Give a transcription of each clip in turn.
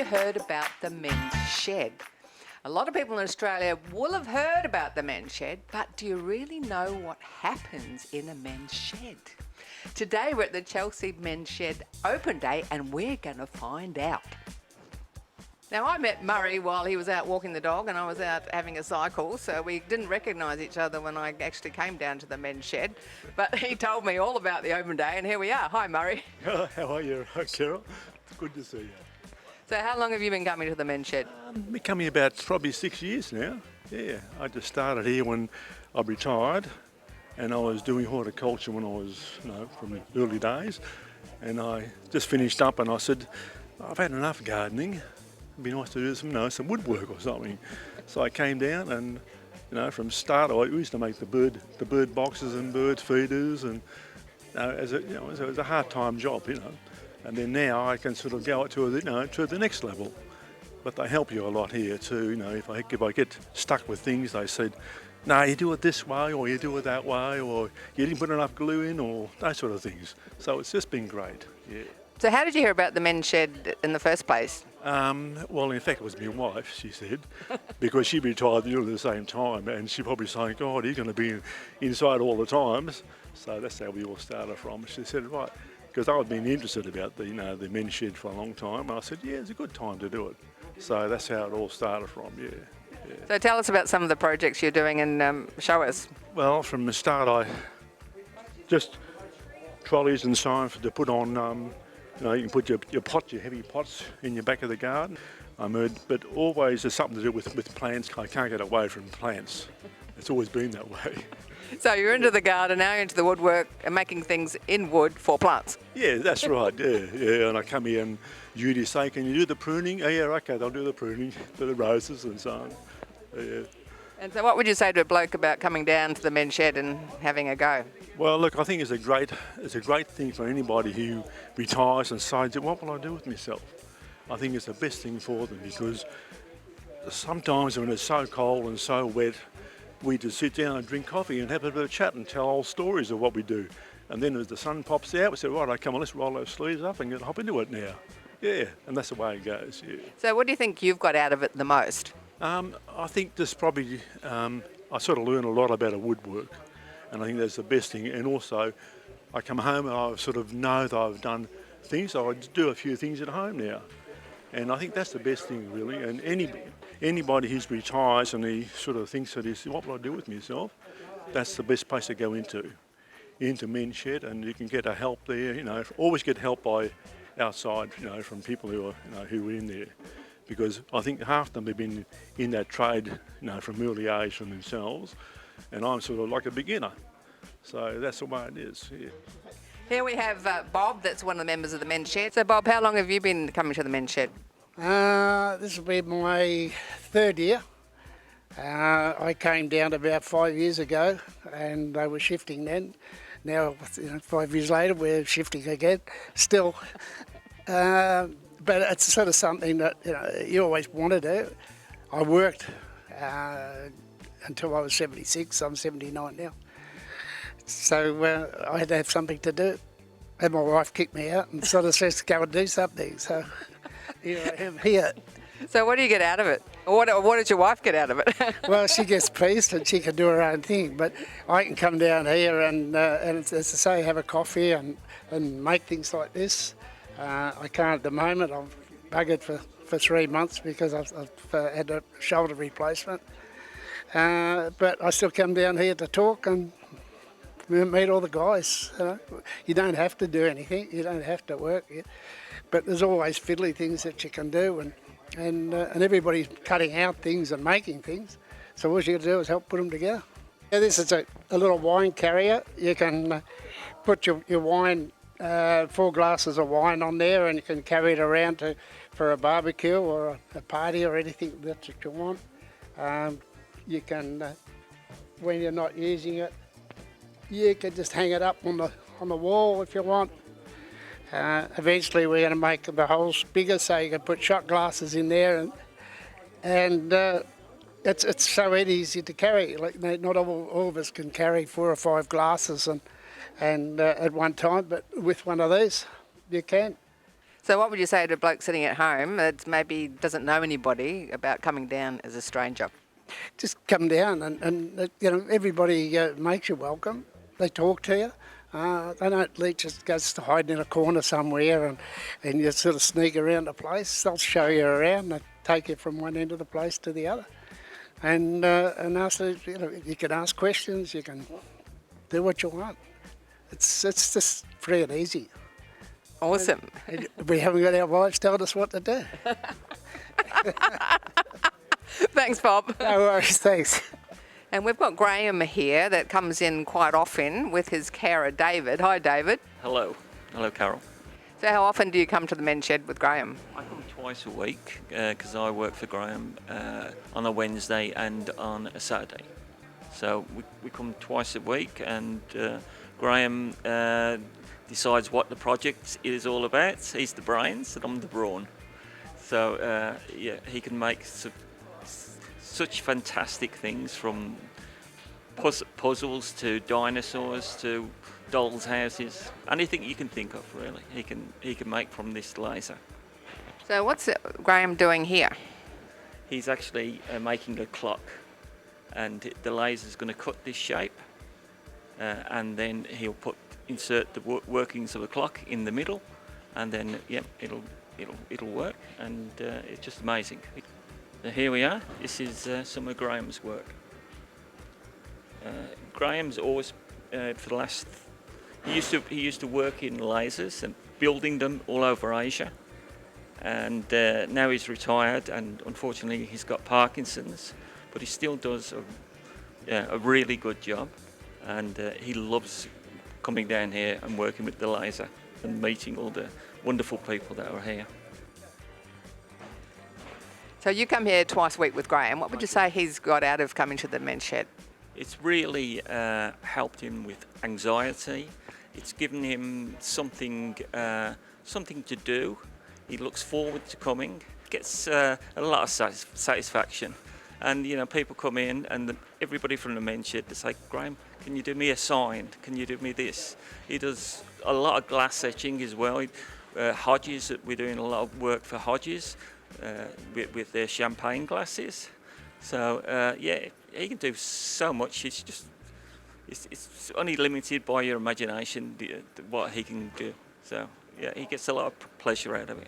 heard about the men's shed? A lot of people in Australia will have heard about the men's shed, but do you really know what happens in a men's shed? Today we're at the Chelsea Men's Shed Open Day and we're going to find out. Now, I met Murray while he was out walking the dog and I was out having a cycle, so we didn't recognise each other when I actually came down to the men's shed. But he told me all about the open day and here we are. Hi, Murray. How are you, Carol? It's good to see you. So how long have you been coming to the men's shed? Been coming about probably 6 years now. Yeah, I just started here when I retired and I was doing horticulture when I was, from the early days. And I just finished up and I said, I've had enough gardening. It'd be nice to do some woodwork or something. So I came down and, from start, I used to make the bird boxes and bird feeders, and it was a hard-time job, And then now I can sort of go to the next level. But they help you a lot here too. If I get stuck with things, they said, no, you do it this way, or you do it that way, or you didn't put enough glue in, or those sort of things. So it's just been great. Yeah. So how did you hear about the men's shed in the first place? Well, in fact, it was my wife, she said, because she retired nearly at the same time, and she probably saying, God, you're going to be inside all the times. So that's how we all started from. She said, right, because I've been interested about the men's shed for a long time. I said, yeah, it's a good time to do it. So that's how it all started from, yeah. So tell us about some of the projects you're doing and show us. Well, from the start, I just trolleys and so on to put on. You can put your heavy pots in your back of the garden. But always there's something to do with plants. I can't get away from plants. It's always been that way. So you're into the garden, now you're into the woodwork and making things in wood for plants. Yeah, that's right, yeah. And I come here and Judy say, can you do the pruning? Oh, yeah, okay, they'll do the pruning for the roses and so on. Yeah. And so what would you say to a bloke about coming down to the men's shed and having a go? Well, look, I think it's a great thing for anybody who retires and says, what will I do with myself? I think it's the best thing for them, because sometimes when it's so cold and so wet, we just sit down and drink coffee and have a bit of chat and tell old stories of what we do. And then as the sun pops out, we say, right, come on, let's roll those sleeves up and hop into it now. Yeah, and that's the way it goes, yeah. So what do you think you've got out of it the most? I think this probably, I sort of learn a lot about a woodwork, and I think that's the best thing. And also, I come home and I sort of know that I've done things, so I do a few things at home now. And I think that's the best thing, really. And anybody who retires and he sort of thinks that what will I do with myself? That's the best place to go into men's shed, and you can get a help there. Always get help by outside, from people who are in there. Because I think half of them have been in that trade, from early age from themselves, and I'm sort of like a beginner. So that's the way it is. Yeah. Here we have Bob, that's one of the members of the men's shed. So Bob, how long have you been coming to the men's shed? This will be my third year. I came down about 5 years ago, and they were shifting then. Now, 5 years later, we're shifting again. Still. But it's sort of something that you always want to do. I worked until I was 76. I'm 79 now. So I had to have something to do. And my wife kicked me out and sort of says, go and do something. So here I am here. So what do you get out of it? What did your wife get out of it? Well, she gets peace and she can do her own thing. But I can come down here and as I say, have a coffee and make things like this. I can't at the moment. I'm buggered for 3 months because I've had a shoulder replacement. But I still come down here to talk and meet all the guys. You don't have to do anything. You don't have to work. But there's always fiddly things that you can do, and everybody's cutting out things and making things. So all you got to do is help put them together. Yeah, this is a little wine carrier. You can put your wine. 4 glasses of wine on there, and you can carry it around for a barbecue or a party or anything that you want. You can, when you're not using it, you can just hang it up on the wall if you want. Eventually, we're going to make the holes bigger so you can put shot glasses in there, and it's so easy to carry. Like not all of us can carry 4 or 5 glasses and at one time, but with one of these, you can. So what would you say to a bloke sitting at home that maybe doesn't know anybody about coming down as a stranger? Just come down and everybody makes you welcome. They talk to you. They don't just go to hide in a corner somewhere and you sort of sneak around the place. They'll show you around. They take you from one end of the place to the other. And ask, you can ask questions. You can do what you want. It's just free and easy. Awesome. And we haven't got our wives telling us what to do. Thanks, Bob. No worries, thanks. And we've got Graham here that comes in quite often with his carer, David. Hi, David. Hello. Hello, Carol. So how often do you come to the men's shed with Graham? I come twice a week because I work for Graham on a Wednesday and on a Saturday. So we come twice a week, and Graham decides what the project is all about. He's the brains and I'm the brawn. So he can make such fantastic things, from puzzles to dinosaurs to dolls' houses. Anything you can think of, really, he can make from this laser. So what's Graham doing here? He's actually making a clock, and the laser's going to cut this shape, and then he'll insert the workings of the clock in the middle, and then it'll work, and it's just amazing. Here we are. This is some of Graham's work. Graham's always for the last. He used to work in lasers and building them all over Asia, and now he's retired, and unfortunately he's got Parkinson's, but he still does a really good job, and he loves coming down here and working with the laser and meeting all the wonderful people that are here. So you come here twice a week with Graham. What would you say he's got out of coming to the men's shed? It's really helped him with anxiety. It's given him something to do. He looks forward to coming. Gets a lot of satisfaction. And people come in, and everybody from the men's shed, they say, Graham, can you do me a sign? Can you do me this? He does a lot of glass etching as well. Hodges, we're doing a lot of work for Hodges with their champagne glasses. So he can do so much. It's only limited by your imagination what he can do. So he gets a lot of pleasure out of it.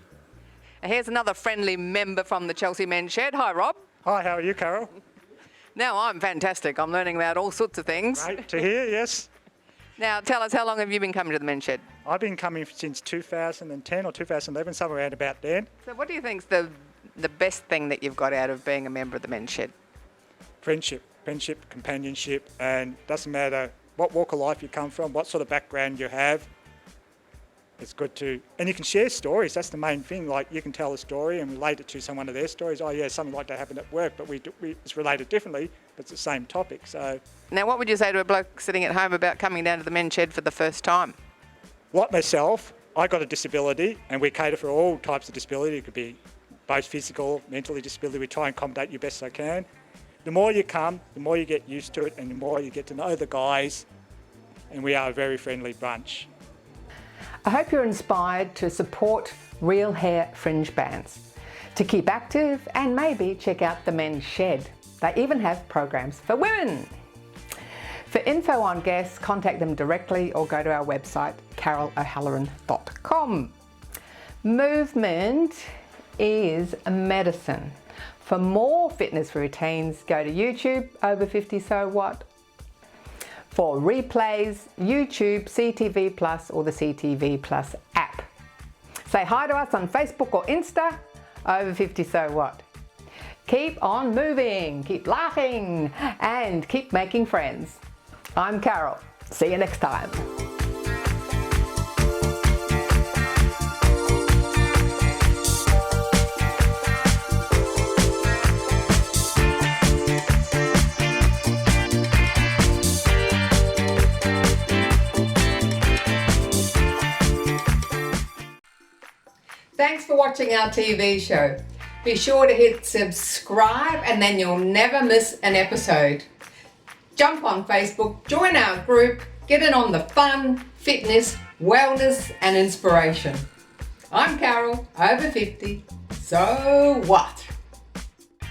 And here's another friendly member from the Chelsea men's shed. Hi, Rob. Hi, how are you, Carol? Now, I'm fantastic. I'm learning about all sorts of things. Great to hear, yes. Now, tell us, how long have you been coming to the men's shed? I've been coming since 2010 or 2011, somewhere around about then. So what do you think's the best thing that you've got out of being a member of the men's shed? Friendship, companionship, and doesn't matter what walk of life you come from, what sort of background you have. It's good and you can share stories. That's the main thing. Like, you can tell a story and relate it to someone of their stories. Oh yeah, something like that happened at work, but it's related differently, but it's the same topic. So, now, what would you say to a bloke sitting at home about coming down to the men's shed for the first time? like myself, I got a disability, and we cater for all types of disability. It could be both physical, mentally disability. We try and accommodate you best I can. The more you come, the more you get used to it, and the more you get to know the guys. And we are a very friendly bunch. I hope you're inspired to support real hair fringe bands, to keep active, and maybe check out the men's shed. They even have programs for women. For info on guests, contact them directly or go to our website, carolohalloran.com. Movement is medicine. For more fitness routines, go to YouTube, Over 50 So What. For replays, YouTube, CTV Plus or the CTV Plus app. Say hi to us on Facebook or Insta, Over 50 So What. Keep on moving, keep laughing, and keep making friends. I'm Carol. See you next time. Thanks for watching our TV show. Be sure to hit subscribe and then you'll never miss an episode. Jump on Facebook, join our group, get in on the fun, fitness, wellness and inspiration. I'm Carol, over 50. So what?